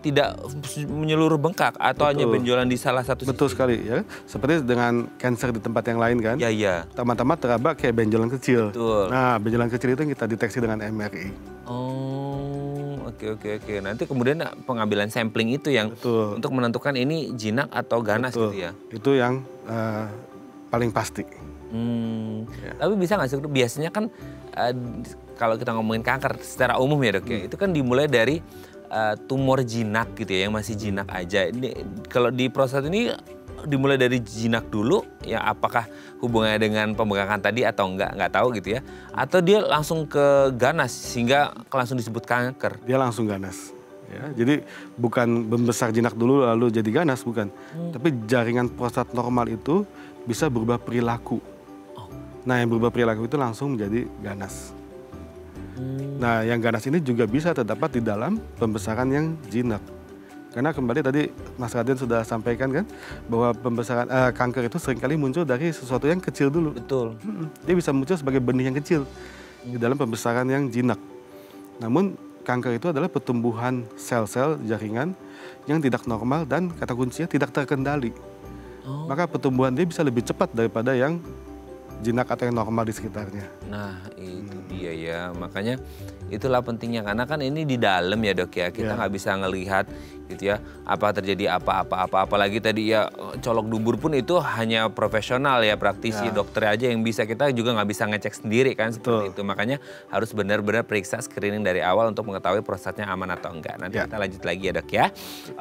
tidak menyeluruh bengkak atau hanya benjolan di salah satu sisi. Betul sekali ya. Seperti dengan cancer di tempat yang lain kan. Iya. Tama-tama teraba kayak benjolan kecil. Betul. Nah benjolan kecil itu yang kita deteksi dengan MRI. Oh, oke. Nanti kemudian pengambilan sampling itu yang untuk menentukan ini jinak atau ganas gitu ya. Itu yang paling pasti. Tapi bisa nggak sih biasanya kan kalau kita ngomongin kanker secara umum ya dok ya, itu kan dimulai dari tumor jinak gitu ya, yang masih jinak aja. Kalau di prostat ini dimulai dari jinak dulu, ya apakah hubungannya dengan pembengkakan tadi atau nggak tahu gitu ya. Atau dia langsung ke ganas sehingga langsung disebut kanker. Dia langsung ganas. Ya, jadi bukan membesar jinak dulu lalu jadi ganas, bukan. Tapi jaringan prostat normal itu bisa berubah perilaku. Nah yang berubah perilaku itu langsung menjadi ganas. Nah yang ganas ini juga bisa terdapat di dalam pembesaran yang jinak. Karena kembali tadi Mas Raden sudah sampaikan kan bahwa pembesaran kanker itu seringkali muncul dari sesuatu yang kecil dulu. Betul. Dia bisa muncul sebagai benih yang kecil di dalam pembesaran yang jinak. Namun kanker itu adalah pertumbuhan sel-sel jaringan yang tidak normal dan kata kuncinya tidak terkendali. Maka pertumbuhan dia bisa lebih cepat daripada yang jinak atau yang normal di sekitarnya. Nah itu dia ya, makanya itulah pentingnya karena kan ini di dalam ya dok ya, kita nggak bisa ngelihat gitu ya apa terjadi apalagi tadi ya colok dubur pun itu hanya profesional ya, praktisi dokter aja yang bisa, kita juga nggak bisa ngecek sendiri kan seperti itu. Makanya harus benar-benar periksa screening dari awal untuk mengetahui prostatnya aman atau enggak. Nanti kita lanjut lagi ya dok ya.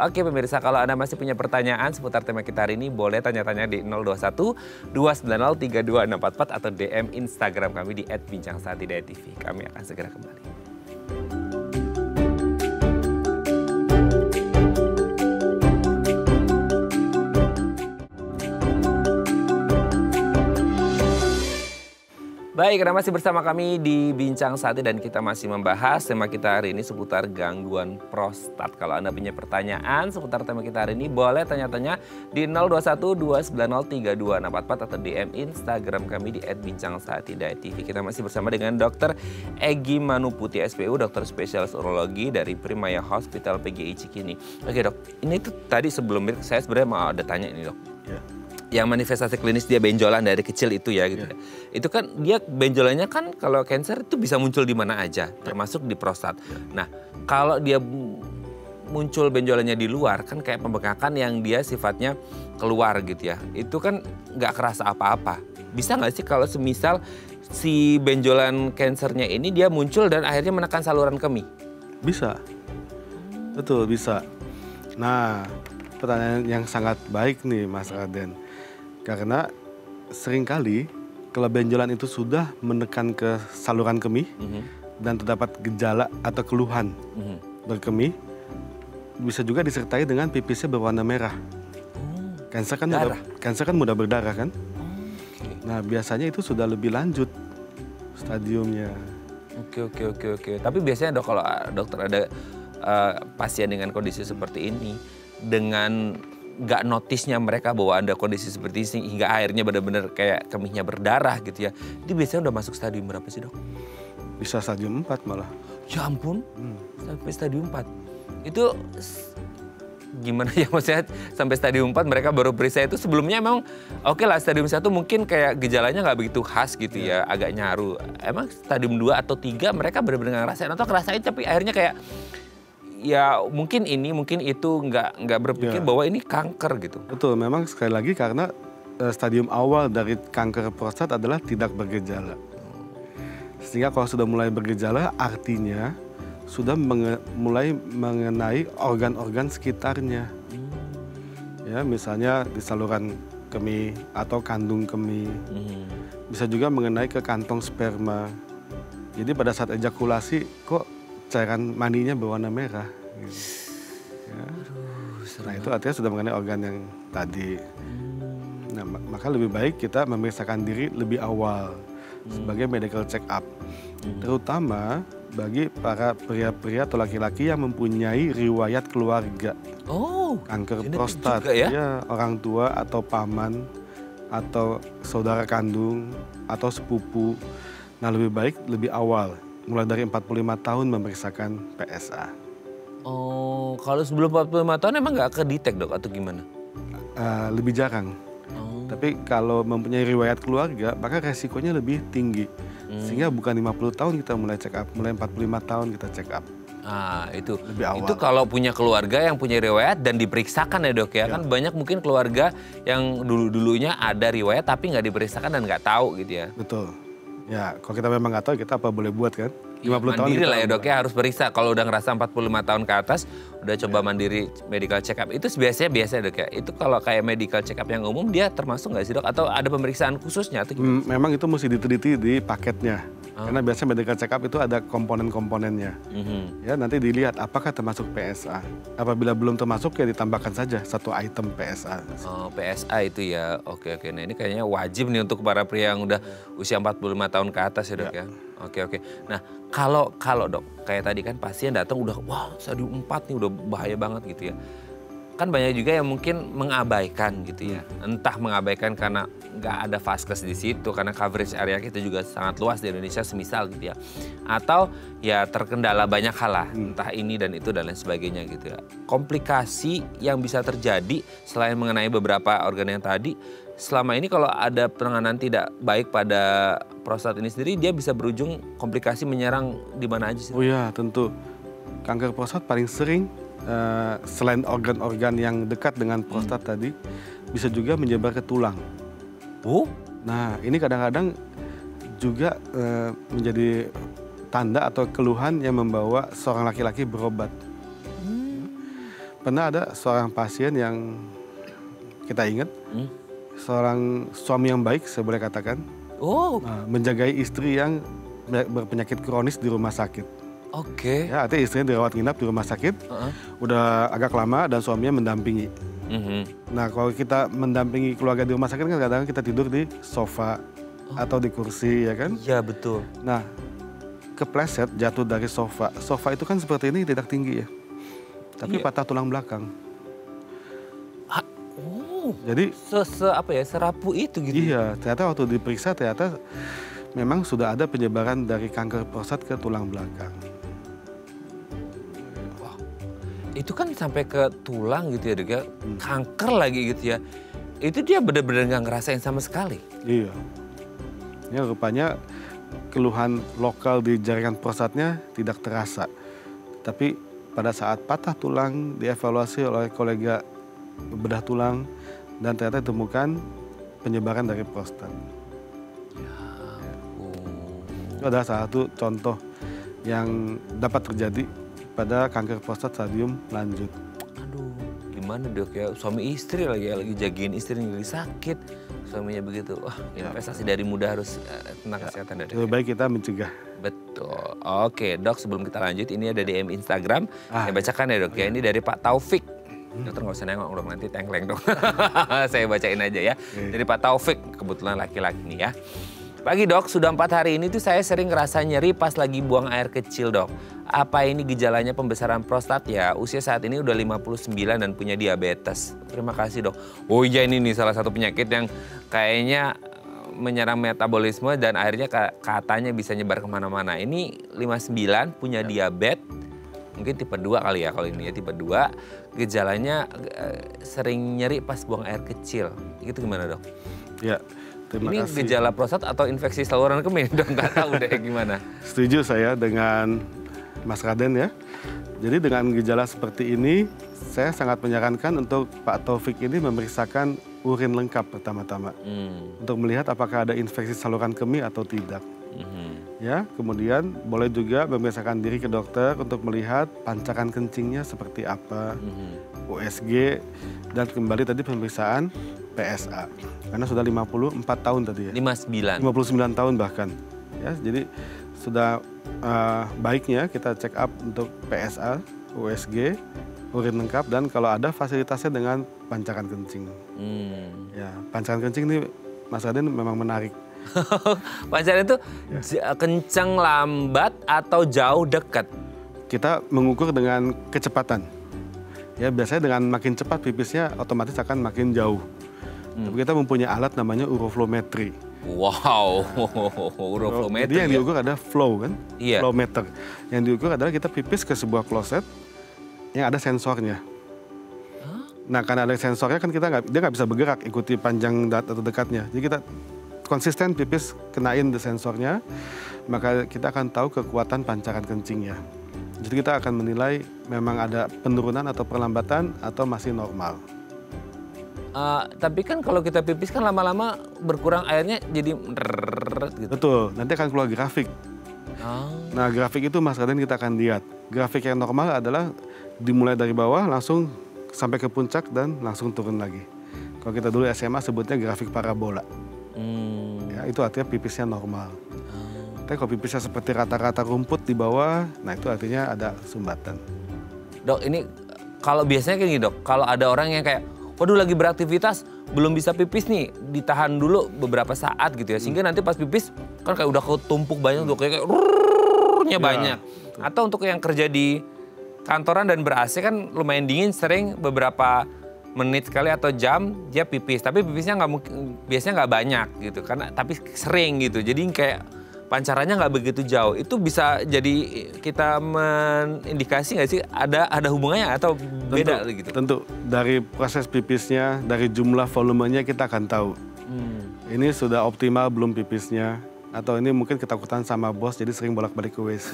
Oke pemirsa, kalau Anda masih punya pertanyaan seputar tema kita hari ini boleh tanya-tanya di 021 290 3264 atau DM Instagram kami di @bincangsaat.tv. Kami akan segera kembali. Baik, Anda masih bersama kami di Bincang Saati dan kita masih membahas tema kita hari ini seputar gangguan prostat. Kalau Anda punya pertanyaan seputar tema kita hari ini boleh tanya-tanya di 021 290 3264 atau DM Instagram kami di @bincangsaati.tv. Kita masih bersama dengan Dr. Egy Manuputi SPU, dokter spesialis urologi dari Primaya Hospital PGI Cikini. Oke dok, ini tuh tadi sebelum saya sebenarnya mau ada tanya ini dok. Yang manifestasi klinis dia benjolan dari kecil itu ya gitu ya. Itu kan dia benjolannya kan kalau cancer itu bisa muncul di mana aja, termasuk di prostat. Nah, kalau dia muncul benjolannya di luar kan kayak pembengkakan yang dia sifatnya keluar gitu ya. Itu kan nggak kerasa apa-apa. Bisa nggak sih kalau semisal si benjolan cancernya ini dia muncul dan akhirnya menekan saluran kemih? Bisa. Betul, bisa. Nah, pertanyaan yang sangat baik nih Mas Raden. Karena seringkali kalau benjolan itu sudah menekan ke saluran kemih dan terdapat gejala atau keluhan berkemih, bisa juga disertai dengan pipisnya berwarna merah. Kanker kan mudah berdarah kan? Nah biasanya itu sudah lebih lanjut stadiumnya. Oke. Tapi biasanya dok kalau dokter ada pasien dengan kondisi seperti ini dengan nggak notisnya mereka bahwa ada kondisi seperti ini hingga akhirnya benar-benar kayak kemihnya berdarah gitu ya. Itu biasanya udah masuk stadium berapa sih dok? Bisa stadium 4 malah. Ya ampun, sampai stadium 4. Itu gimana ya maksudnya sampai stadium 4 mereka baru periksa itu sebelumnya emang oke lah stadium 1 mungkin kayak gejalanya nggak begitu khas gitu ya, agak nyaru. Emang stadium 2 atau 3 mereka benar-benar ngerasain atau ngerasain tapi akhirnya kayak ya mungkin ini, mungkin itu nggak berpikir bahwa ini kanker gitu. Betul, memang sekali lagi karena stadium awal dari kanker prostat adalah tidak bergejala. Sehingga kalau sudah mulai bergejala artinya sudah mulai mengenai organ-organ sekitarnya. Ya, misalnya di saluran kemih atau kandung kemih. Bisa juga mengenai ke kantong sperma. Jadi pada saat ejakulasi kok cairan maninya berwarna merah. Gitu. Ya. Nah itu artinya sudah mengenai organ yang tadi. Nah maka lebih baik kita memeriksakan diri lebih awal sebagai medical check up. Terutama bagi para pria-pria atau laki-laki yang mempunyai riwayat keluarga. Kanker prostat. Ya, orang tua atau paman atau saudara kandung, atau sepupu. Nah lebih baik lebih awal, mulai dari 45 tahun memeriksakan PSA. Oh, kalau sebelum 45 tahun emang nggak kedetek dok atau gimana? Lebih jarang. Tapi kalau mempunyai riwayat keluarga, maka resikonya lebih tinggi. Sehingga bukan 50 tahun kita mulai check up, mulai 45 tahun kita check up. Itu Lebih awal. Itu kalau punya keluarga yang punya riwayat dan diperiksakan ya dok ya. Kan banyak mungkin keluarga yang dulunya ada riwayat tapi nggak diperiksakan dan nggak tahu gitu ya. Betul. Ya, kalau kita memang nggak tahu, kita apa boleh buat kan? 50 tahun Mandiri kita lah ya dok ya, harus periksa. Kalau udah ngerasa 45 tahun ke atas, udah coba mandiri medical check up. Itu biasanya biasa dok ya. Itu kalau kayak medical check up yang umum, dia termasuk nggak sih dok? Atau ada pemeriksaan khususnya? Atau gimana? Memang itu mesti diteliti di paketnya. Karena biasanya medical check up itu ada komponen-komponennya. Ya, nanti dilihat apakah termasuk PSA. Apabila belum termasuk ya ditambahkan saja satu item PSA. Oh, PSA itu ya. Oke. Nah ini kayaknya wajib nih untuk para pria yang udah usia 45 tahun ke atas ya dok ya. Oke. Nah kalau dok, kayak tadi kan pasien datang udah wah stadium 4 nih udah bahaya banget gitu ya. Kan banyak juga yang mungkin mengabaikan gitu ya. Entah mengabaikan karena nggak ada vaskes di situ, karena coverage area kita juga sangat luas di Indonesia semisal gitu ya. Atau ya terkendala banyak hal lah, entah ini dan itu dan lain sebagainya gitu ya. Komplikasi yang bisa terjadi selain mengenai beberapa organ yang tadi, selama ini kalau ada penanganan tidak baik pada prostat ini sendiri, dia bisa berujung komplikasi menyerang di mana aja sih? Oh ya, tentu. Kanker prostat paling sering selain organ-organ yang dekat dengan prostat tadi, bisa juga menyebar ke tulang. Oh? Nah, ini kadang-kadang juga menjadi tanda atau keluhan yang membawa seorang laki-laki berobat. Pernah ada seorang pasien yang kita ingat, seorang suami yang baik, saya boleh katakan, menjagai istri yang berpenyakit kronis di rumah sakit. Oke. Ya, artinya istrinya dirawat nginap di rumah sakit, udah agak lama dan suaminya mendampingi. Nah, kalau kita mendampingi keluarga di rumah sakit kan kadang-kadang kita tidur di sofa atau di kursi, ya kan? Iya, betul. Nah, kepleset jatuh dari sofa. Sofa itu kan seperti ini, tidak tinggi ya. Tapi patah tulang belakang. Jadi serapuh itu gitu. Iya, ternyata waktu diperiksa ternyata memang sudah ada penyebaran dari kanker prostat ke tulang belakang. Itu kan sampai ke tulang gitu ya dok ya, kanker lagi gitu ya. Itu dia benar-benar nggak ngerasain sama sekali. Iya. Ya rupanya keluhan lokal di jaringan prostatnya tidak terasa. Tapi pada saat patah tulang dievaluasi oleh kolega bedah tulang dan ternyata ditemukan penyebaran dari prostat. Itu adalah salah satu contoh yang dapat terjadi pada kanker prostat stadium lanjut. Aduh, gimana dok ya, suami istri lagi jagain istri yang lagi sakit. Suaminya begitu, wah investasi dari muda harus tentang kesehatan. Lebih baik kita mencegah. Betul. Oke dok, sebelum kita lanjut ini ada DM Instagram. Saya bacakan ya dok ya, ini dari Pak Taufik. Dokter nggak usah nengok dong, nanti tengkleng dong. Saya bacain aja ya. Dari Pak Taufik, kebetulan laki-laki nih ya. Pagi dok, sudah 4 hari ini tuh saya sering ngerasa nyeri pas lagi buang air kecil dok. Apa ini gejalanya pembesaran prostat ya? Usia saat ini udah 59 dan punya diabetes. Terima kasih dok. Oh iya, ini nih salah satu penyakit yang kayaknya menyerang metabolisme dan akhirnya katanya bisa nyebar kemana-mana. Ini 59, punya diabetes, mungkin tipe 2 kali ya kalau ini ya, tipe 2. Gejalanya sering nyeri pas buang air kecil. Itu gimana dok? Ya. Terima ini kasih. Gejala prostat atau infeksi saluran kemih dong, nggak tahu deh gimana. Setuju saya dengan Mas Raden ya. Jadi dengan gejala seperti ini, saya sangat menyarankan untuk Pak Taufik ini memeriksakan urin lengkap pertama-tama. Untuk melihat apakah ada infeksi saluran kemih atau tidak. Ya, kemudian boleh juga memeriksakan diri ke dokter untuk melihat pancaran kencingnya seperti apa, USG, dan kembali tadi pemeriksaan PSA. Karena sudah 54 tahun tadi ya. 59 tahun bahkan. Ya, jadi sudah baiknya kita check up untuk PSA, USG, urin lengkap, dan kalau ada fasilitasnya dengan pancaran kencing. Ya, pancaran kencing ini Mas Raden memang menarik. Pancaran itu kencang lambat atau jauh dekat? Kita mengukur dengan kecepatan. Ya, biasanya dengan makin cepat pipisnya otomatis akan makin jauh. Tapi kita mempunyai alat namanya uroflowmetry. Wow, uroflowmetry. Jadi yang diukur ada flow kan, Iya. flow meter. Yang diukur adalah kita pipis ke sebuah kloset yang ada sensornya. Nah karena ada sensornya kan dia nggak bisa bergerak ikuti panjang atau dekatnya. Jadi kita konsisten pipis kenain di sensornya, maka kita akan tahu kekuatan pancaran kencingnya. Jadi kita akan menilai memang ada penurunan atau perlambatan atau masih normal. Tapi kan kalau kita pipis kan lama-lama berkurang airnya jadi gitu. Betul, nanti akan keluar grafik. Nah grafik itu Mas Raden kita akan lihat. Grafik yang normal adalah dimulai dari bawah langsung sampai ke puncak dan langsung turun lagi. Kalau kita dulu SMA sebutnya grafik parabola. Ya, itu artinya pipisnya normal. Tapi kalau pipisnya seperti rata-rata rumput di bawah, nah itu artinya ada sumbatan. Dok, ini kalau biasanya kayak gini dok, kalau ada orang yang kayak, waduh lagi beraktivitas, belum bisa pipis nih, ditahan dulu beberapa saat gitu ya. Sehingga nanti pas pipis, kan kayak udah ketumpuk banyak tuh, kayak rrrrnya banyak. Betul. Atau untuk yang kerja di kantoran dan ber-AC kan lumayan dingin, sering beberapa menit sekali atau jam dia pipis. Tapi pipisnya nggak mungkin, biasanya nggak banyak gitu, tapi sering gitu. Jadi kayak pancarannya nggak begitu jauh. Itu bisa jadi kita mengindikasi nggak sih ada hubungannya atau beda gitu? Tentu, dari proses pipisnya, dari jumlah volumenya kita akan tahu. Ini sudah optimal belum pipisnya, atau ini mungkin ketakutan sama bos jadi sering bolak-balik ke WC.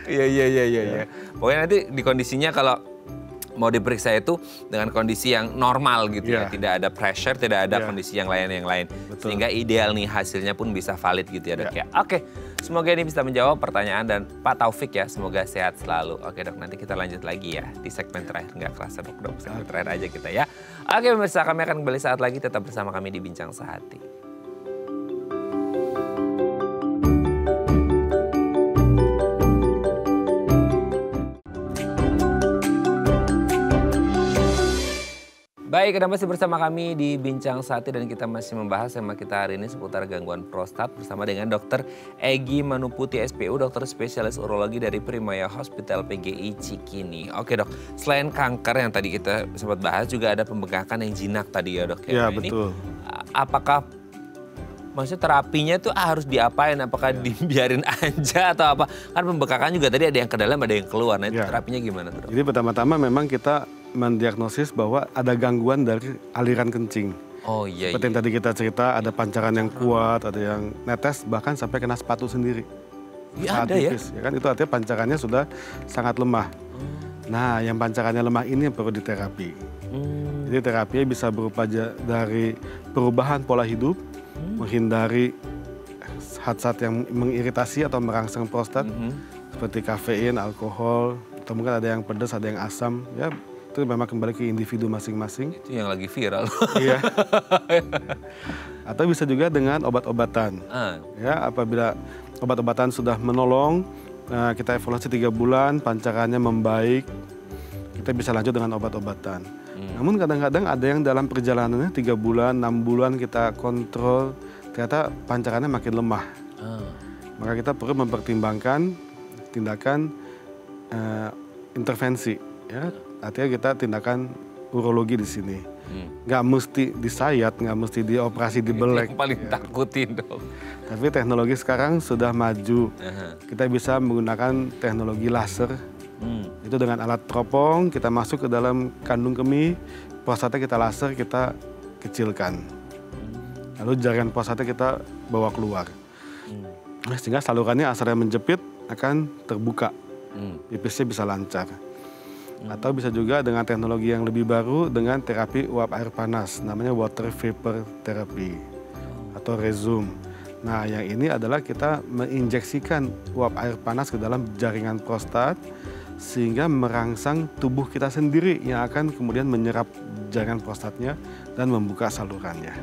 Iya. Pokoknya nanti di kondisinya kalau mau diperiksa itu dengan kondisi yang normal gitu ya. Tidak ada pressure, tidak ada kondisi yang lain. Betul. Sehingga ideal nih hasilnya pun bisa valid gitu ya dok ya. Oke, semoga ini bisa menjawab pertanyaan dan Pak Taufik ya, semoga sehat selalu. Oke dok, nanti kita lanjut lagi ya di segmen terakhir. Nggak kerasa dok, segmen terakhir aja kita ya. Oke pemirsa, kami akan kembali saat lagi, tetap bersama kami di Bincang Sehati. Baik, Anda masih bersama kami di Bincang Sehati dan kita masih membahas tema kita hari ini seputar gangguan prostat bersama dengan Dr. Egy Manuputi SPU, dokter spesialis urologi dari Primaya Hospital PGI Cikini. Oke dok, selain kanker yang tadi kita sempat bahas juga ada pembengkakan yang jinak tadi ya dok. Ya betul. Apakah maksudnya terapinya tuh harus diapain? Apakah dibiarin aja atau apa? Kan pembengkakan juga tadi ada yang ke dalam ada yang keluar. Nah itu terapinya gimana tuh dok? Jadi pertama-tama memang kita mendiagnosis bahwa ada gangguan dari aliran kencing. Oh iya. Seperti yang tadi kita cerita, ada pancaran yang kuat, ada yang netes, bahkan sampai kena sepatu sendiri. Iya ada pipis, ya kan? Itu artinya pancarannya sudah sangat lemah. Nah, yang pancarannya lemah ini yang perlu diterapi. Jadi terapinya bisa berupa dari perubahan pola hidup, menghindari zat-zat yang mengiritasi atau merangsang prostat, seperti kafein, alkohol, atau mungkin ada yang pedas, ada yang asam, ya. Itu memang kembali ke individu masing-masing. Itu yang lagi viral. Iya. Atau bisa juga dengan obat-obatan. Ya, apabila obat-obatan sudah menolong, kita evaluasi 3 bulan, pancarannya membaik, kita bisa lanjut dengan obat-obatan. Namun kadang-kadang ada yang dalam perjalanannya 3 bulan, 6 bulan kita kontrol, ternyata pancarannya makin lemah. Maka kita perlu mempertimbangkan tindakan intervensi. Ya, artinya kita tindakan urologi di sini. Nggak mesti disayat, nggak mesti dioperasi dibelek. Yang paling takutin dong. Tapi teknologi sekarang sudah maju. Kita bisa menggunakan teknologi laser. Itu dengan alat teropong, kita masuk ke dalam kandung kemih, prostatnya kita laser, kita kecilkan. Lalu jaringan prostatnya kita bawa keluar. Sehingga salurannya asal yang menjepit akan terbuka. Pipisnya bisa lancar. Atau bisa juga dengan teknologi yang lebih baru dengan terapi uap air panas, namanya water vapor therapy atau Rezum. Nah, yang ini adalah kita menginjeksikan uap air panas ke dalam jaringan prostat sehingga merangsang tubuh kita sendiri yang akan kemudian menyerap jaringan prostatnya dan membuka salurannya.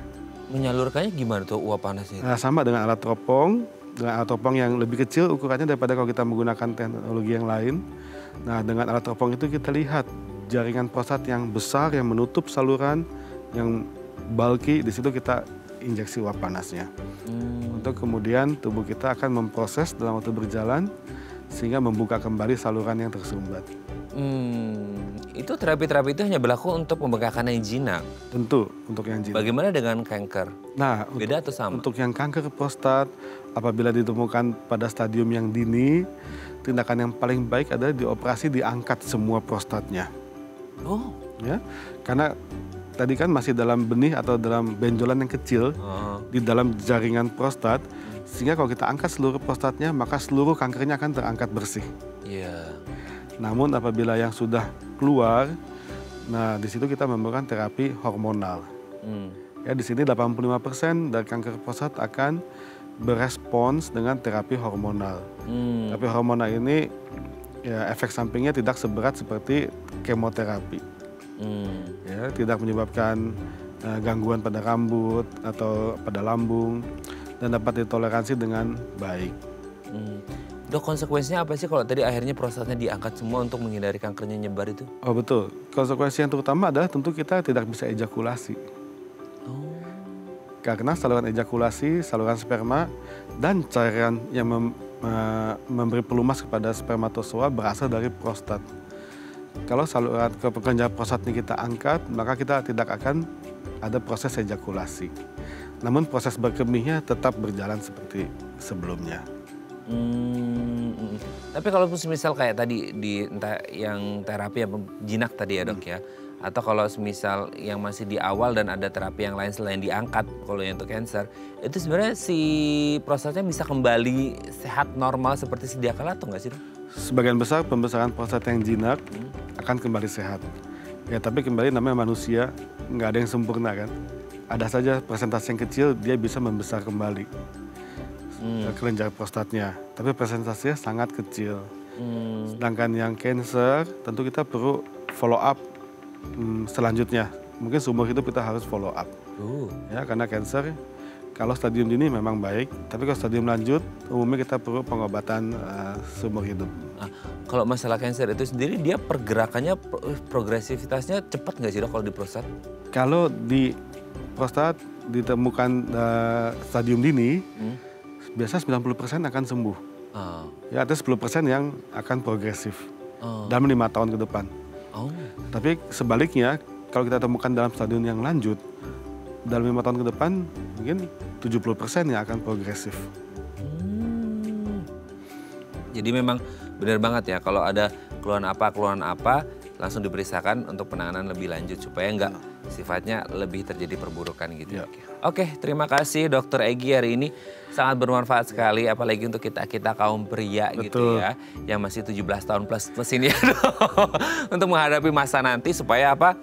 Menyalurkannya gimana tuh uap panasnya? Nah, sama dengan alat teropong yang lebih kecil ukurannya daripada kalau kita menggunakan teknologi yang lain. Nah, dengan alat teropong itu kita lihat jaringan prostat yang besar yang menutup saluran yang bulky, di situ kita injeksi uap panasnya. Untuk kemudian tubuh kita akan memproses dalam waktu berjalan sehingga membuka kembali saluran yang tersumbat. Itu terapi-terapi itu hanya berlaku untuk pembengkakan yang jinak. Tentu untuk yang jinak. Bagaimana dengan kanker? Nah, Beda atau sama? Untuk yang kanker prostat, apabila ditemukan pada stadium yang dini, tindakan yang paling baik adalah dioperasi, diangkat semua prostatnya. Oh. Ya, karena tadi kan masih dalam benih atau dalam benjolan yang kecil di dalam jaringan prostat, sehingga kalau kita angkat seluruh prostatnya, maka seluruh kankernya akan terangkat bersih. Iya. Namun apabila yang sudah keluar, nah di situ kita memberikan terapi hormonal. Ya, di sini 85% dari kanker prostat akan berespons dengan terapi hormonal. Terapi hormonal ini ya efek sampingnya tidak seberat seperti kemoterapi. Ya, tidak menyebabkan gangguan pada rambut atau pada lambung dan dapat ditoleransi dengan baik. Dok, konsekuensinya apa sih kalau tadi akhirnya prostatnya diangkat semua untuk menghindari kankernya nyebar itu? Oh betul, konsekuensi yang terutama adalah tentu kita tidak bisa ejakulasi. Karena saluran ejakulasi, saluran sperma, dan cairan yang memberi pelumas kepada spermatozoa berasal dari prostat. Kalau saluran kelenjar prostat ini kita angkat, maka kita tidak akan ada proses ejakulasi. Namun proses berkemihnya tetap berjalan seperti sebelumnya. Tapi kalau misal kayak tadi di entah yang terapi yang jinak tadi ya dok ya, atau kalau misal yang masih di awal dan ada terapi yang lain selain diangkat kalau yang untuk cancer, itu sebenarnya si prostatnya bisa kembali sehat normal seperti sedia kala atau nggak sih dok? Sebagian besar pembesaran prostat yang jinak akan kembali sehat. Ya tapi kembali namanya manusia, nggak ada yang sempurna kan. Ada saja persentase yang kecil dia bisa membesar kembali kelenjar prostatnya, tapi persentasenya sangat kecil. Sedangkan yang cancer tentu kita perlu follow up selanjutnya. Mungkin seumur hidup kita harus follow up. Ya, karena cancer kalau stadium dini memang baik, tapi kalau stadium lanjut umumnya kita perlu pengobatan seumur hidup. Nah, kalau masalah cancer itu sendiri dia pergerakannya progresivitasnya cepat nggak sih dok kalau di prostat? Kalau di prostat ditemukan stadium dini, biasa 90% akan sembuh. Ya, ada 10% yang akan progresif dalam 5 tahun ke depan. Tapi sebaliknya, kalau kita temukan dalam stadium yang lanjut, dalam 5 tahun ke depan mungkin 70% yang akan progresif. Jadi memang benar banget ya kalau ada keluhan apa langsung diperiksakan untuk penanganan lebih lanjut supaya enggak sifatnya lebih terjadi perburukan gitu. Ya. Oke, terima kasih Dokter Egy hari ini sangat bermanfaat sekali apalagi untuk kita kaum pria gitu ya yang masih 17 tahun plus ini ya untuk menghadapi masa nanti supaya apa?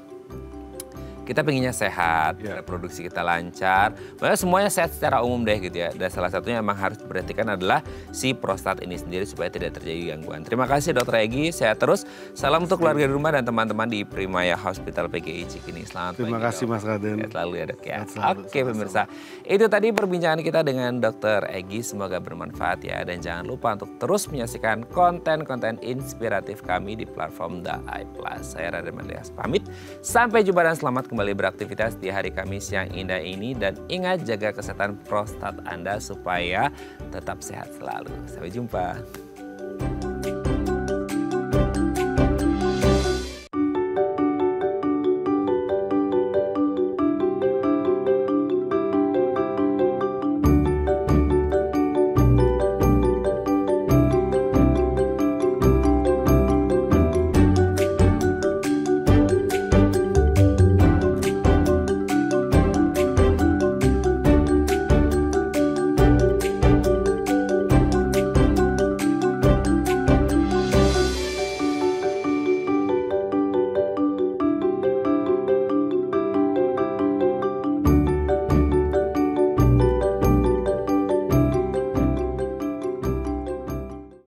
Kita pengennya sehat, reproduksi kita lancar, makanya semuanya sehat secara umum deh gitu ya. Dan salah satunya memang harus diperhatikan adalah si prostat ini sendiri supaya tidak terjadi gangguan. Terima kasih Dokter Egy, sehat terus. Salam untuk keluarga di rumah dan teman-teman di Primaya Hospital PGI Cikini. Selamat pagi. Terima kasih Mas Raden. Sehat selalu ya dok ya. Oke pemirsa, itu tadi perbincangan kita dengan Dokter Egy. Semoga bermanfaat ya. Dan jangan lupa untuk terus menyaksikan konten-konten inspiratif kami di platform The Eye Plus. Saya Raden Mandrias pamit. Sampai jumpa dan selamat kembali beraktivitas di hari Kamis yang indah ini. Dan ingat jaga kesehatan prostat Anda supaya tetap sehat selalu. Sampai jumpa.